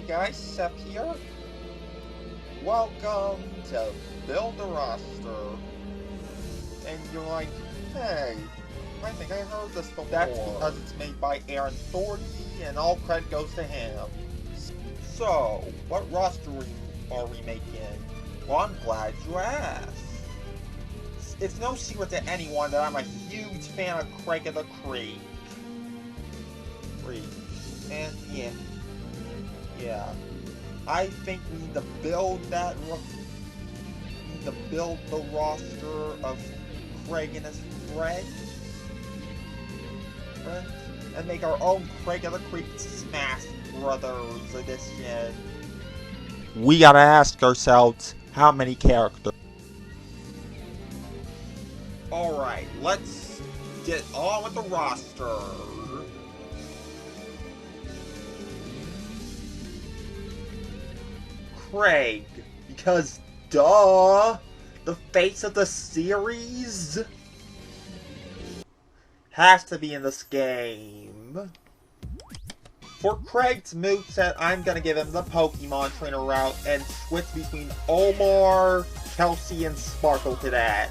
Hey guys, Seth here. Welcome to Build a Roster. And you're like, hey, I think I heard this before. That's because it's made by Aaron Thornton, and all credit goes to him. So, what roster are we making? Well, I'm glad you asked. It's no secret to anyone that I'm a huge fan of Craig of the Creek. And yeah. I think we need to build the roster of Craig and his friends, and make our own Craig of the Creek Smash Brothers edition. We gotta ask ourselves, how many characters? Alright, let's get on with the roster. Craig, because duh, the face of the series has to be in this game. For Craig's moveset, I'm gonna give him the Pokemon Trainer route and switch between Omar, Kelsey, and Sparkle Cadet.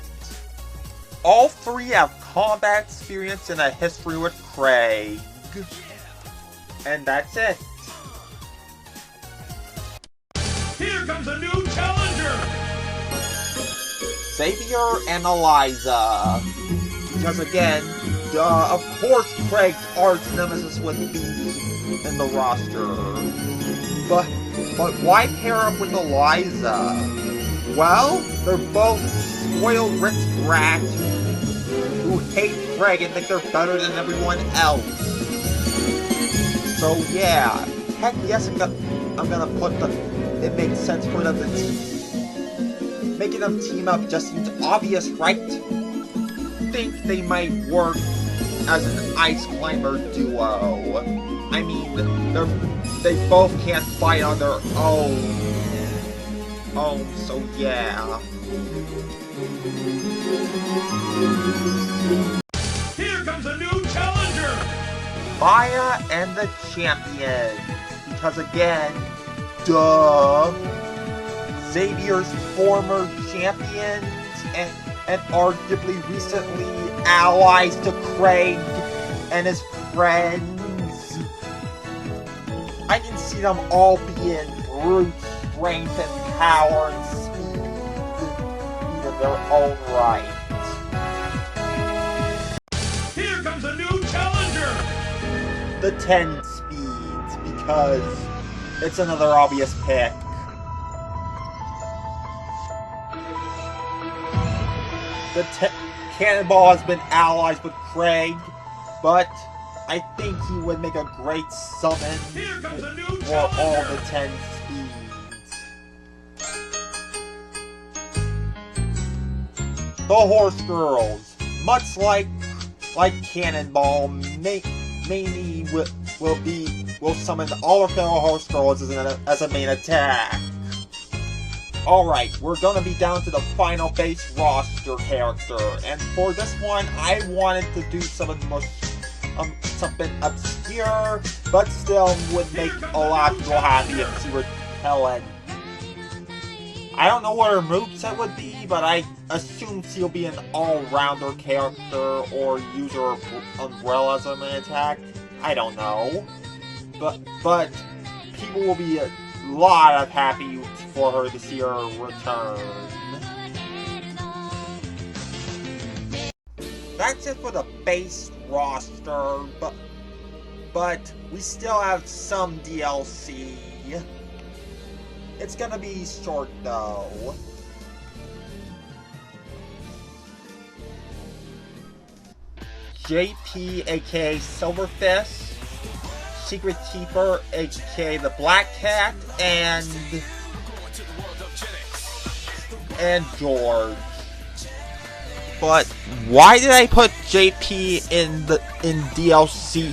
All three have combat experience and a history with Craig. And that's it. Here comes a new challenger! Xavier and Eliza. Because again, of course Craig's arch nemesis would be in the roster. But why pair up with Eliza? Well, they're both spoiled rich brats who hate Craig and think they're better than everyone else. So yeah, heck yes, I'm gonna put it makes sense for them to making them team up just seems obvious, right? Think they might work as an ice climber duo. I mean, they both can't fight on their own. So yeah. Here comes a new challenger! Maya and the Champions. Because again, duh. Xavier's former champions and arguably recently allies to Craig and his friends. I can see them all being brute strength and power and speed in their own right. Here comes a new challenger! The 10 speeds, because it's another obvious pick. The Cannonball has been allies with Craig, but I think he would make a great summon for all the 10 speeds. The Horse Girls, much like Cannonball, mainly will summon all of fellow Horse Girls as a main attack. Alright, we're gonna be down to the final base roster character, and for this one, I wanted to do something obscure, but still would make a lot of people happy if she were Helen. I don't know what her moveset would be, but I assume she'll be an all-rounder character or use her umbrella as a main attack. I don't know. But people will be a lot of happy for her to see her return. That's it for the base roster, but we still have some DLC. It's gonna be short though. JP aka Silverfist, Secret Keeper aka the Black Cat, and George. But why did I put JP in DLC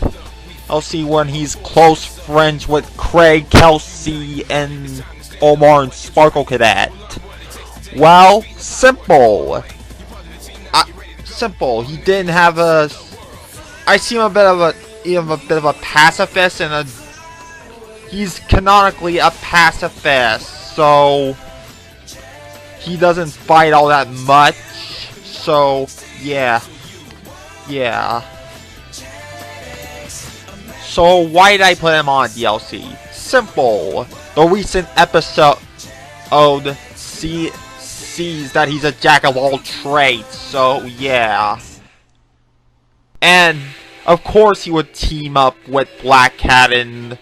when he's close friends with Craig, Kelsey, and Omar and Sparkle Cadet? Well, simple. He didn't have a. I see him a bit of a pacifist and he's canonically a pacifist, so he doesn't fight all that much. So yeah. So why did I put him on DLC? Simple. The recent episode sees that he's a jack of all trades, so yeah. And of course he would team up with Black Cat and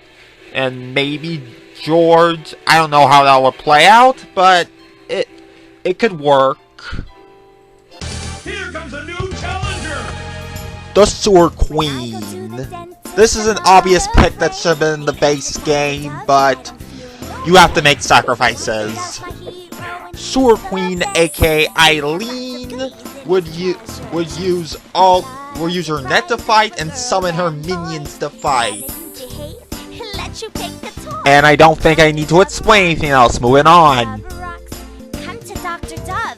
maybe George. I don't know how that would play out, but it could work. Here comes a new challenger! The Sewer Queen. This is an obvious pick that should have been in the base game, but you have to make sacrifices. Sewer Queen, aka Eileen, would use her net to fight and summon her minions to fight. And I don't think I need to explain anything else. Moving on. Come to Dr. Dove.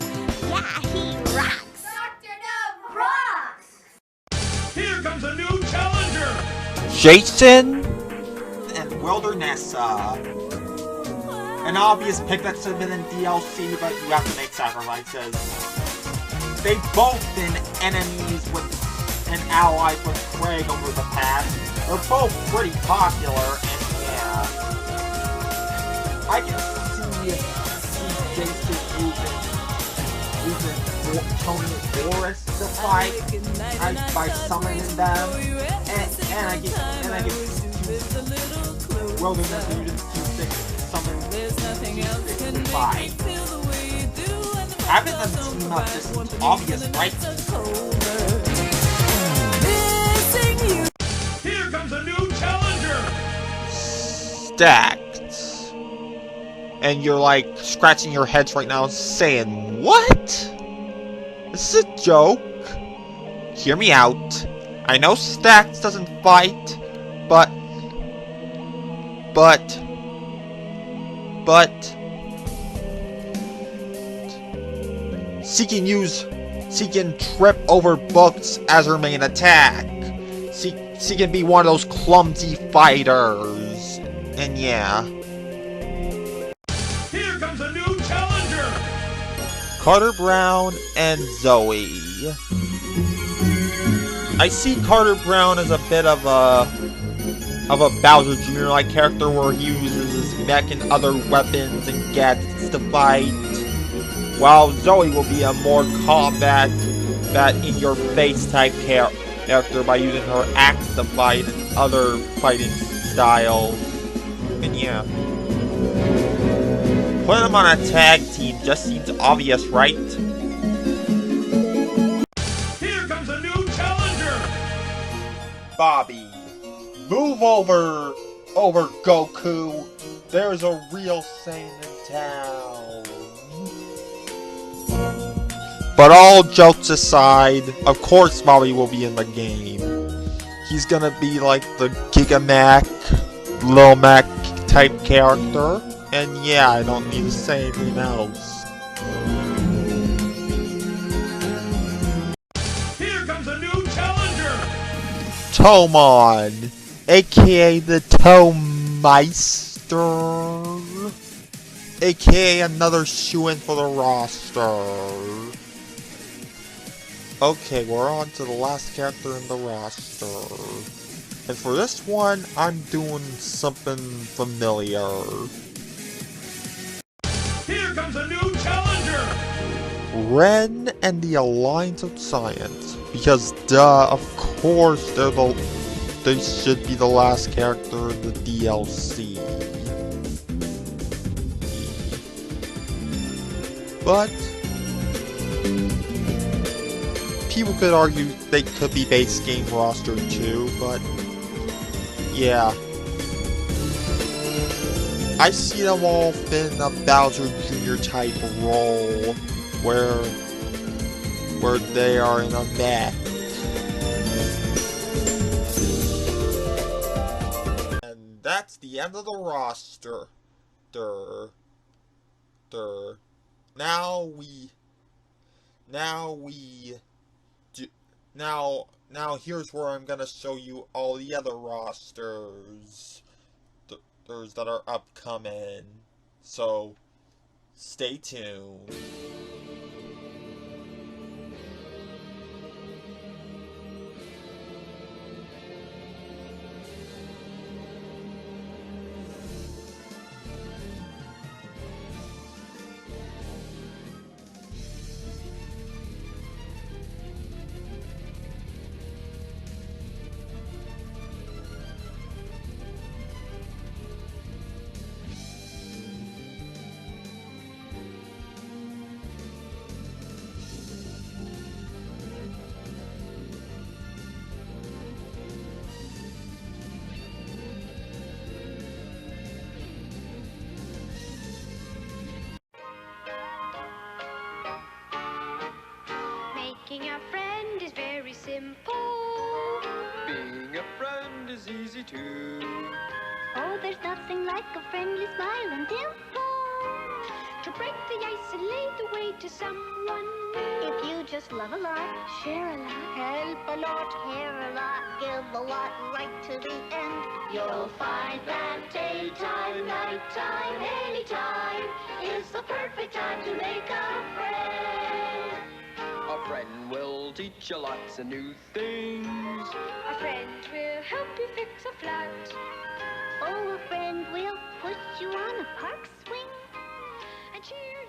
Yeah, he rocks. Dr. Dove rocks. Here comes a new challenger! Jason and Wildernessa. An obvious pick that should have been in DLC, but you have to make sacrifices. They've both been enemies with and allies with Craig over the past. They're both pretty popular, and yeah. I can see Jason using Tony Boris to fight by summoning them, and I get Wilderness using Q6 summon Q6 to fight. Having them team up just seems obvious, right? Here comes a new challenger! Stacked. And you're like scratching your heads right now saying, what? This is a joke. Hear me out. I know Stacked doesn't fight, but she can trip over books as her main attack. She can be one of those clumsy fighters. And yeah. Here comes a new challenger! Carter Brown and Zoe. I see Carter Brown as a bit of a Bowser Jr. like character where he uses his mech and other weapons and gadgets to fight, while Zoe will be a more combat in your face type character by using her axe to fight and other fighting styles. And yeah. Putting them on a tag team just seems obvious, right? Here comes a new challenger! Bobby, move over Goku. There's a real Saiyan in town. But all jokes aside, of course Bobby will be in the game. He's gonna be like the Gigamac, Lil Mac type character. And yeah, I don't need to say anything else. Here comes a new challenger! Tomon, aka the Toemeister, aka another shoo-in for the roster. Okay, we're on to the last character in the roster. And for this one, I'm doing something familiar. Here comes a new challenger! Ren and the Alliance of Science. Because duh, of course they should be the last character in the DLC. But people could argue they could be base game roster too, but yeah. I see them all in a Bowser Jr. type role where they are in a mech. And that's the end of the roster. Now here's where I'm gonna show you all the other rosters. chapters that are upcoming. So, stay tuned. Making a friend is very simple. Being a friend is easy too. Oh, there's nothing like a friendly smile and dimple To break the ice and lead the way to someone new. if you just love a lot, Share a lot, help a lot, care a lot, give a lot, right to the end. You'll find that daytime, nighttime, anytime is the perfect time to make a friend. A friend will teach you lots of new things. a friend will help you fix a flat. Oh, a friend will push you on a park swing. And cheer